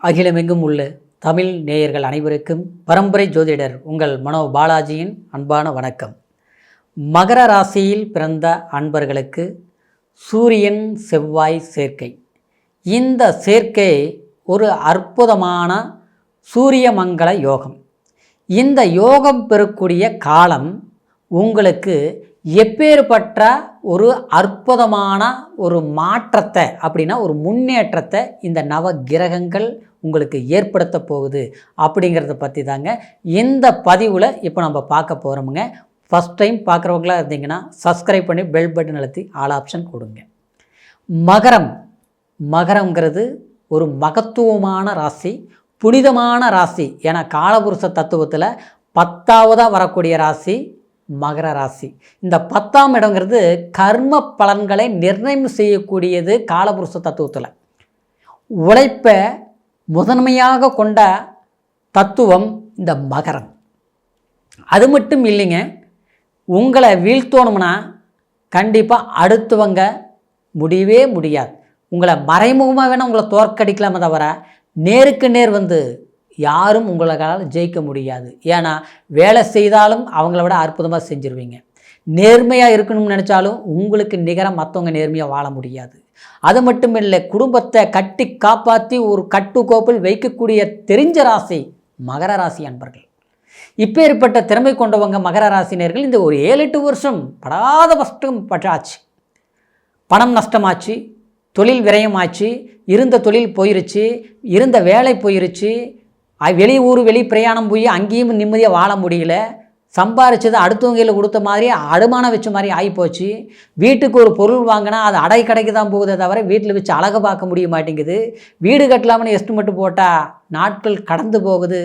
அகிலமெங்கும் உள்ள தமிழ் நேயர்கள் அனைவருக்கும் பரம்பரை ஜோதிடர் உங்கள் மனோ பாலாஜியின் அன்பான வணக்கம். மகர ராசியில் பிறந்த அன்பர்களுக்கு சூரியன் செவ்வாய் சேர்க்கை. இந்த சேர்க்கை ஒரு அற்புதமான சூரிய மங்கள யோகம். இந்த யோகம் பெறக்கூடிய காலம் உங்களுக்கு எப்பேற்பட்ட ஒரு அற்புதமான ஒரு மாற்றத்தை அப்படின்னா ஒரு முன்னேற்றத்தை இந்த நவ கிரகங்கள் உங்களுக்கு ஏற்படுத்த போகுது அப்படிங்கிறத பற்றி தாங்க இந்த பதிவில் இப்போ நம்ம பார்க்க போகிறோமுங்க. ஃபஸ்ட் டைம் பார்க்குறவங்களா இருந்தீங்கன்னா சப்ஸ்கிரைப் பண்ணி பெல் பட்டன் அழுத்தி ஆல் ஆப்ஷன் கொடுங்க. மகரங்கிறது ஒரு மகத்துவமான ராசி, புனிதமான ராசி. ஏன்னா காலபுருஷ தத்துவத்தில் 10ஆவதாக வரக்கூடிய ராசி மகர ராசி. இந்த 10ஆம் இடங்கிறது கர்ம பலன்களை நிர்ணயம் செய்யக்கூடியது. காலபுருஷ தத்துவத்தில் உழைப்பை முதன்மையாக கொண்ட தத்துவம் இந்த மகரம். அது மட்டும் இல்லைங்க, உங்களை வீழ்த்தோணும்னா கண்டிப்பாக அடுத்தவங்க முடியவே முடியாது. உங்களை மறைமுகமாக வேணால் உங்களை தோற்கடிக்கலாமே தவிர நேருக்கு நேர் வந்து யாரும் உங்களால் ஜெயிக்க முடியாது. ஏன்னா வேலை செய்தாலும் அவங்கள விட அற்புதமாக செஞ்சுருவீங்க. நேர்மையாக இருக்கணும்னு நினச்சாலும் உங்களுக்கு நிகராக மற்றவங்க நேர்மையாக வாழ முடியாது. அது மட்டும் இல்லை, குடும்பத்தை கட்டி காப்பாற்றி ஒரு கட்டுக்கோப்பில் வைக்கக்கூடிய தெரிஞ்ச ராசி மகர ராசி அன்பர்கள். இப்பேற்பட்ட திறமை கொண்டவங்க மகர ராசினியர்கள் இந்த ஒரு 7-8 வருஷம் படாத கஷ்டம் பட்டாச்சு. பணம் நஷ்டமாச்சு, தொழில் விரயமாச்சு, இருந்த தொழில் போயிருச்சு, இருந்த வேலை போயிருச்சு, வெளியூர் வெளி பிரயாணம் போய் அங்கேயும் நிம்மதியாக வாழ முடியல. சம்பாரிச்சது அடுத்தவங்கையில் கொடுத்த மாதிரி அடமானம் வச்ச மாதிரி ஆகிப்போச்சு. வீட்டுக்கு ஒரு பொருள் வாங்கினா அது அடை கடைக்கு தான் போகுதே தவிர வீட்டில் வச்சு அழகை பார்க்க முடிய மாட்டேங்குது. வீடு கட்டலாம்னு எஸ்டிமேட் போட்டால் நாட்கள் கடந்து போகுது.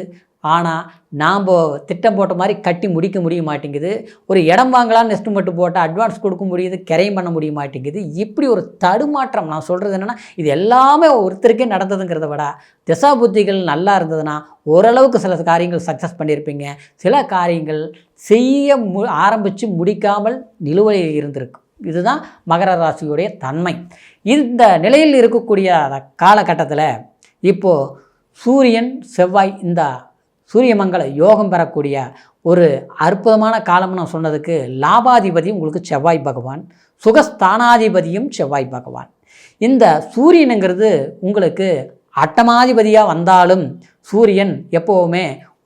ஆனால் நாம் திட்டம் போட்ட மாதிரி கட்டி முடிக்க முடிய மாட்டேங்குது. ஒரு இடம் வாங்கலாம்னு எஸ்டிமேட் போட்டால் அட்வான்ஸ் கொடுக்க முடியுது, கிரையம் பண்ண முடிய மாட்டேங்குது. இப்படி ஒரு தடுமாற்றம். நான் சொல்கிறது என்னென்னா, இது எல்லாமே ஒருத்தருக்கே நடந்ததுங்கிறத விட திசா புத்திகள் நல்லா இருந்ததுன்னா ஓரளவுக்கு சில காரியங்கள் சக்ஸஸ் பண்ணியிருப்பீங்க. சில காரியங்கள் செய்ய ஆரம்பித்து முடிக்காமல் நிலுவையில் இருந்திருக்கும். இதுதான் மகர ராசியுடைய தன்மை. இந்த நிலையில் இருக்கக்கூடிய காலகட்டத்தில் இப்போது சூரியன் செவ்வாய் இந்த சூரியமங்கல யோகம் பெறக்கூடிய ஒரு அற்புதமான காலம்னு நான் சொன்னதுக்கு லாபாதிபதி உங்களுக்கு செவ்வாய் பகவான், சுகஸ்தானாதிபதியும் செவ்வாய் பகவான். இந்த சூரியனுங்கிறது உங்களுக்கு அட்டமாதிபதியாக வந்தாலும் சூரியன் எப்போவுமே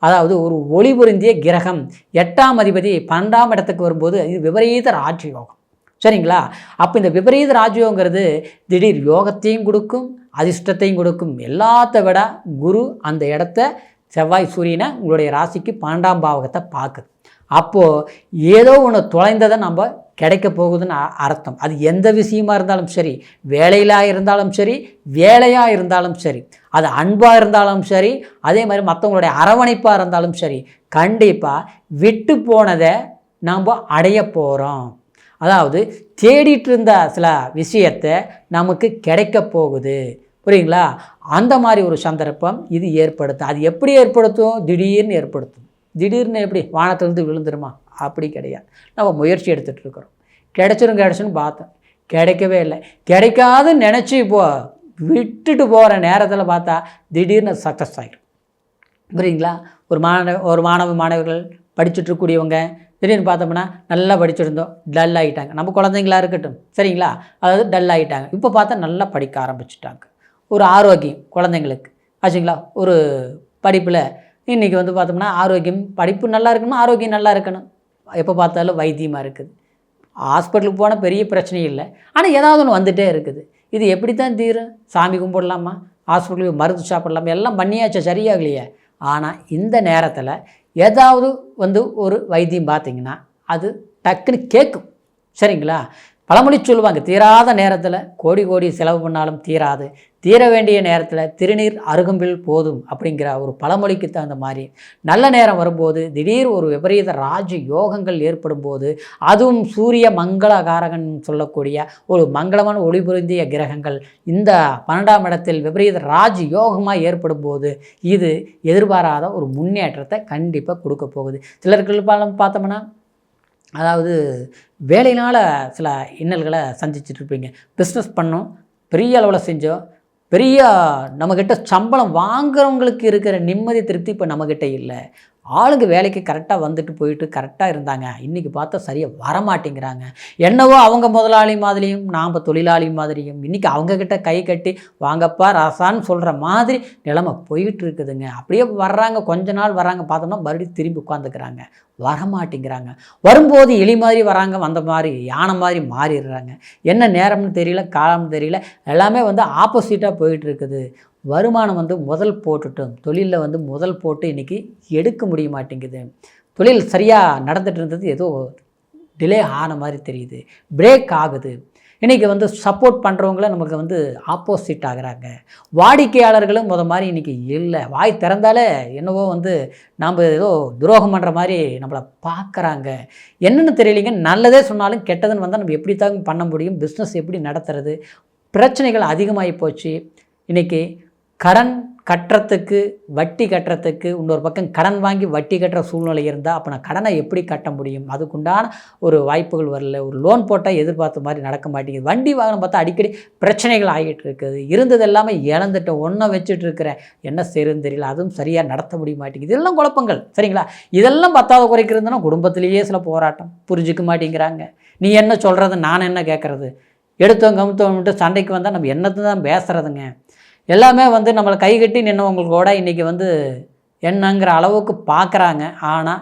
அதாவது ஒரு ஒளி பொருந்திய கிரகம். 8ஆம் அதிபதி 12ஆம் இடத்துக்கு வரும்போது இது விபரீத ராஜயோகம். சரிங்களா? அப்போ இந்த விபரீத ராஜயோகங்கிறது திடீர் யோகத்தையும் கொடுக்கும், அதிர்ஷ்டத்தையும் கொடுக்கும். எல்லாத்த விட குரு அந்த இடத்த செவ்வாய் சூரியனை உங்களுடைய ராசிக்கு 12ஆம் பாவகத்தை பார்க்குது. அப்போது ஏதோ ஒன்று தொலைந்ததை நம்ம கிடைக்க போகுதுன்னு அர்த்தம். அது எந்த விஷயமா இருந்தாலும் சரி, வேலையிலாக இருந்தாலும் சரி, வேலையாக இருந்தாலும் சரி, அது அன்பாக இருந்தாலும் சரி, அதே மாதிரி மற்றவங்களுடைய அரவணைப்பாக இருந்தாலும் சரி, கண்டிப்பாக விட்டு போனதை நாம் அடைய போகிறோம். அதாவது தேடிட்டு இருந்த சில விஷயத்தை நமக்கு கிடைக்க போகுது. புரியுங்களா? அந்த மாதிரி ஒரு சந்தர்ப்பம் இது ஏற்படுத்தும். அது எப்படி ஏற்படுத்தும்? திடீர்னு ஏற்படுத்தும். திடீர்னு எப்படி வானத்திலிருந்து விழுந்துருமா? அப்படி கிடையாது. நம்ம முயற்சி எடுத்துகிட்டு இருக்கிறோம். கிடைச்சிரும் பார்த்தோம், கிடைக்கவே இல்லை. கிடைக்காதுன்னு நினச்சி விட்டுட்டு போகிற நேரத்தில் பார்த்தா திடீர்னு சக்ஸஸ் ஆகிடும். புரியுங்களா? ஒரு மாணவர்கள் படிச்சுட்ருக்கூடியவங்க திடீர்னு பார்த்தோம்னா நல்லா படிச்சிருந்தோம், டல் ஆகிட்டாங்க. நம்ம குழந்தைங்களா இருக்கட்டும், சரிங்களா? அதாவது டல் ஆகிட்டாங்க. இப்போ பார்த்தா நல்லா படிக்க ஆரம்பிச்சிட்டாங்க. ஒரு ஆரோக்கியம் குழந்தைங்களுக்கு ஆச்சுங்களா? ஒரு படிப்பில் இன்றைக்கி வந்து பார்த்தோம்னா ஆரோக்கியம், படிப்பு நல்லா இருக்கணும், ஆரோக்கியம் நல்லா இருக்கணும். எப்போ பார்த்தாலும் வைத்தியமாக இருக்குது. ஹாஸ்பிட்டலுக்கு போனால் பெரிய பிரச்சனை இல்லை, ஆனால் ஏதாவது ஒன்று வந்துகிட்டே இருக்குது. இது எப்படி தான் தீரும்? சாமி கும்பிடலாமா, ஹாஸ்பிட்டலுக்கு மருந்து சாப்பிடலாமா, எல்லாம் பண்ணியாச்சா, சரியாகலையே. ஆனால் இந்த நேரத்தில் ஏதாவது வந்து ஒரு வைத்தியம் பார்த்திங்கன்னா அது டக்குன்னு கேட்கும். சரிங்களா? பழமொழி சொல்லுவாங்க, தீராத நேரத்தில் கோடி செலவு பண்ணாலும் தீராது, தீர வேண்டிய நேரத்தில் திருநீர் அருகம்பில் போதும் அப்படிங்கிற ஒரு பழமொழிக்கு தகுந்த மாதிரி நல்ல நேரம் வரும்போது திடீர் ஒரு விபரீத ராஜ யோகங்கள் ஏற்படும் போது, அதுவும் சூரிய மங்களகாரகன் சொல்லக்கூடிய ஒரு மங்களமான ஒளி பொருந்திய கிரகங்கள் இந்த 12ஆம் இடத்தில் விபரீத ராஜ யோகமாக ஏற்படும் போது இது எதிர்பாராத ஒரு முன்னேற்றத்தை கண்டிப்பாக கொடுக்க போகுது. சிலருக்கு பார்த்தோம்னா அதாவது வேலையினால் சில இன்னல்களை சந்திச்சுட்ருப்பீங்க. பிஸ்னஸ் பண்ணோம், பெரிய அளவில் செஞ்சோம், பெரிய நம்மக்கிட்ட சம்பளம் வாங்குறவங்களுக்கு இருக்கிற நிம்மதி திருப்தி இப்போ நம்மக்கிட்ட இல்லை. ஆளுங்க வேலைக்கு கரெக்டாக வந்துட்டு போயிட்டு கரெக்டாக இருந்தாங்க. இன்றைக்கி பார்த்தா சரியாக வரமாட்டேங்கிறாங்க. என்னவோ அவங்க முதலாளி மாதிரியும் நாம் தொழிலாளி மாதிரியும் இன்றைக்கி அவங்கக்கிட்ட கை கட்டி வாங்கப்பா ராசான்னு சொல்கிற மாதிரி நிலைமை போயிட்டு இருக்குதுங்க. அப்படியே வர்றாங்க, கொஞ்ச நாள் வர்றாங்க, பார்த்தோம்னா மறுபடியும் திரும்பி உட்காந்துக்கிறாங்க, வரமாட்டேங்கிறாங்க. வரும்போது எலி மாதிரி வராங்க, வந்த மாதிரி யானை மாதிரி மாறிடுறாங்க. என்ன நேரம்னு தெரியல, காலம்னு தெரியல, எல்லாமே ஆப்போசிட்டாக போயிட்டு இருக்குது. வருமானம் முதல் போட்டுட்டோம், தொழிலில் முதல் போட்டு இன்றைக்கி எடுக்க முடிய மாட்டேங்குது. தொழில் சரியாக நடந்துகிட்டு இருந்தது ஏதோ டிலே ஆன மாதிரி தெரியுது, பிரேக் ஆகுது. இன்றைக்கி சப்போர்ட் பண்ணுறவங்கள நமக்கு ஆப்போசிட் ஆகிறாங்க. வாடிக்கையாளர்களும் மாதிரி இன்றைக்கி இல்லை. வாய் திறந்தாலே என்னவோ நாம் ஏதோ துரோகம் பண்ணுற மாதிரி நம்மளை பார்க்குறாங்க. என்னென்னு தெரியலைங்க. நல்லதே சொன்னாலும் கெட்டதுன்னு வந்தால் நம்ம எப்படி தான் பண்ண முடியும்? பிஸ்னஸ் எப்படி நடத்துறது? பிரச்சனைகள் அதிகமாகி போச்சு. இன்றைக்கி கடன் கட்டுறதுக்கு, வட்டி கட்டுறதுக்கு, இன்னொரு பக்கம் கடன் வாங்கி வட்டி கட்டுற சூழ்நிலை இருந்தால் அப்போ நான் கடனை எப்படி கட்ட முடியும்? அதுக்குண்டான ஒரு வாய்ப்புகள் வரல. ஒரு லோன் போட்டால் எதிர்பார்த்த மாதிரி நடக்க மாட்டேங்குது. வண்டி வாகனம் பார்த்தா அடிக்கடி பிரச்சனைகள் ஆகிட்டு இருக்குது. இருந்தது எல்லாமே இழந்துட்டு ஒன்றை வச்சுட்டு இருக்கிறேன், என்ன செய்யறதுன்னு தெரியல, அதுவும் சரியாக நடத்த முடிய மாட்டேங்குது. இதெல்லாம் குழப்பங்கள். சரிங்களா? இதெல்லாம் பத்தாவது குறைக்கிறதுனா குடும்பத்திலேயே சில போராட்டம், புரிஞ்சிக்க மாட்டேங்கிறாங்க. நீ என்ன சொல்கிறது, நான் என்ன கேட்குறது? எடுத்தவங்க கமுத்தவன்ட்டு சண்டைக்கு வந்தால் நம்ம என்னத்தை தான் பேசுகிறதுங்க? எல்லாமே நம்மளை கைகட்டி நின்னவங்களுக்கு கூட இன்றைக்கி என்னங்கிற அளவுக்கு பார்க்குறாங்க. ஆனால்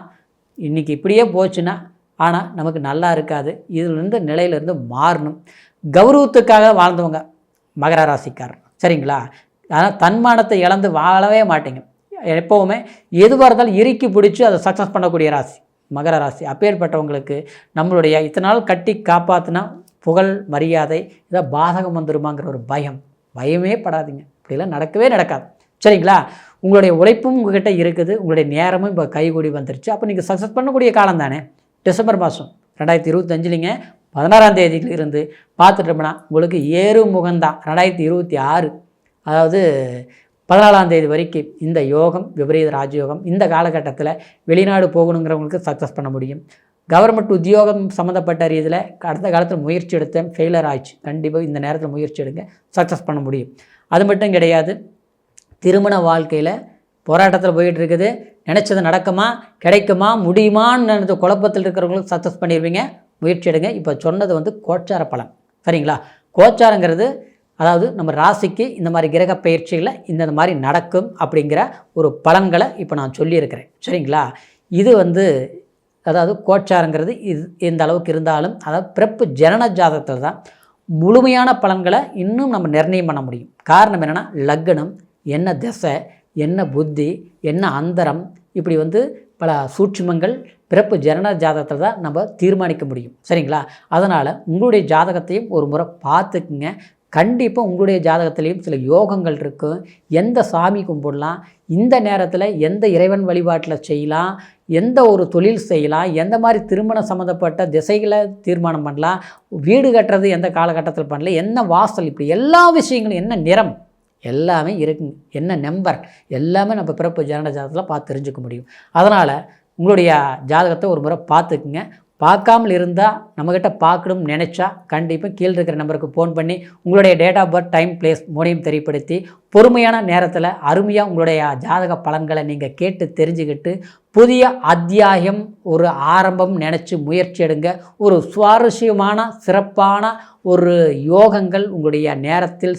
இன்றைக்கி இப்படியே போச்சுன்னா ஆனால் நமக்கு நல்லா இருக்காது. இதிலிருந்து நிலையிலேருந்து மாறணும். கௌரவத்துக்காக வாழ்ந்தவங்க மகர ராசிக்காரர். சரிங்களா? ஆனால் தன்மானத்தை இழந்து வாழவே மாட்டேங்க. எப்போவுமே எதுவாக இருந்தாலும் இறுக்கி பிடிச்சி அதை சக்ஸஸ் பண்ணக்கூடிய ராசி மகர ராசி. அப்பேற்பட்டவங்களுக்கு நம்மளுடைய இத்தனை நாள் கட்டி காப்பாற்றினா புகழ் மரியாதை இதை பாதகம் வந்துருமாங்கிற ஒரு பயமே படாதீங்க. இப்படிலாம் நடக்கவே நடக்காது. சரிங்களா? உங்களுடைய உழைப்பும் உங்கள்கிட்ட இருக்குது, உங்களுடைய நேரமும் இப்போ கைகூடி வந்துருச்சு. அப்போ நீங்கள் சக்ஸஸ் பண்ணக்கூடிய காலம் தானே. டிசம்பர் மாதம் 2025 16ஆம் தேதியிலிருந்து பார்த்துட்டோம்னா உங்களுக்கு ஏறு முகம்தான். 2026 அதாவது 14ஆம் தேதி வரைக்கும் இந்த யோகம் விபரீத ராஜயோகம். இந்த காலகட்டத்தில் வெளிநாடு போகணுங்கிறவங்களுக்கு சக்ஸஸ் பண்ண முடியும். கவர்மெண்ட் உத்தியோகம் சம்மந்தப்பட்ட ரீதியில் அடுத்த காலத்தில் முயற்சி எடுத்தேன், ஃபெயிலர் ஆயிடுச்சு. கண்டிப்பாக இந்த நேரத்தில் முயற்சி எடுங்க, சக்ஸஸ் பண்ண முடியும். அது மட்டும் கிடையாது, திருமண வாழ்க்கையில் போராட்டத்தில் போயிட்டு இருக்குது. நினச்சது நடக்குமா, கிடைக்குமா, முடியுமான்னு குழப்பத்தில் இருக்கிறவங்களுக்கு சக்ஸஸ் பண்ணிடுவீங்க. முயற்சி எடுங்க. இப்போ சொன்னது கோச்சார பலன். சரிங்களா? கோச்சாரங்கிறது அதாவது நம்ம ராசிக்கு இந்த மாதிரி கிரக பயிற்சிகளை இந்த மாதிரி நடக்கும் அப்படிங்கிற ஒரு பலன்களை இப்போ நான் சொல்லியிருக்கிறேன். சரிங்களா? இது அதாவது கோச்சாரங்கிறது இந்த அளவுக்கு இருந்தாலும் அதாவது பிறப்பு ஜனன ஜாதகத்தில் தான் முழுமையான பலன்களை இன்னும் நம்ம நிர்ணயம் பண்ண முடியும். காரணம் என்னென்னா லக்னம், என்ன திசை, என்ன புத்தி, என்ன அந்தரம், இப்படி பல சூட்சுமங்கள் பிறப்பு ஜனன ஜாதகத்தில் தான் நம்ம தீர்மானிக்க முடியும். சரிங்களா? அதனால் உங்களுடைய ஜாதகத்தையும் ஒரு முறை பார்த்துக்குங்க. கண்டிப்பாக உங்களுடைய ஜாதகத்திலையும் சில யோகங்கள் இருக்கும். எந்த சாமி கும்பிடலாம், இந்த நேரத்தில் எந்த இறைவன் வழிபாட்டில் செய்யலாம், எந்த ஒரு தொழில் செய்யலாம், எந்த மாதிரி திருமணம் சம்மந்தப்பட்ட திசைகளை தீர்மானம் பண்ணலாம், வீடு கட்டுறது எந்த காலகட்டத்தில் பண்ணலாம், என்ன வாசல், இப்படி எல்லா விஷயங்களும், என்ன நிறம் எல்லாமே இருக்குங்க, என்ன நம்பர் எல்லாமே நம்ம பிறப்பு ஜனன ஜாதகத்தில் பார்த்து தெரிஞ்சுக்க முடியும். அதனால் உங்களுடைய ஜாதகத்தை ஒரு முறை பார்த்துக்குங்க. பார்க்காமல் இருந்தால் நம்மக்கிட்ட பார்க்கணும்னு நினச்சா கண்டிப்பாக கீழே இருக்கிற நம்பருக்கு ஃபோன் பண்ணி உங்களுடைய date of birth, time, place மூணையும் தெரியப்படுத்தி பொறுமையான நேரத்தில் அருமையாக உங்களுடைய ஜாதக பலன்களை நீங்கள் கேட்டு தெரிஞ்சுக்கிட்டு புதிய அத்தியாயம் ஒரு ஆரம்பம் நினச்சி முயற்சி எடுங்க. ஒரு சுவாரஸ்யமான சிறப்பான ஒரு யோகங்கள் உங்களுடைய நேரத்தில்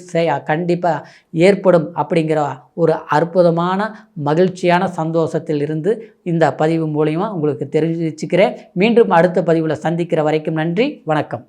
கண்டிப்பாக ஏற்படும் அப்படிங்கிற ஒரு அற்புதமான மகிழ்ச்சியான சந்தோஷத்தில் இருந்து இந்த பதிவு மூலமா உங்களுக்கு தெரிவிச்சுக்கிறேன். மீண்டும் அடுத்த பதிவில் சந்திக்கிற வரைக்கும் நன்றி, வணக்கம்.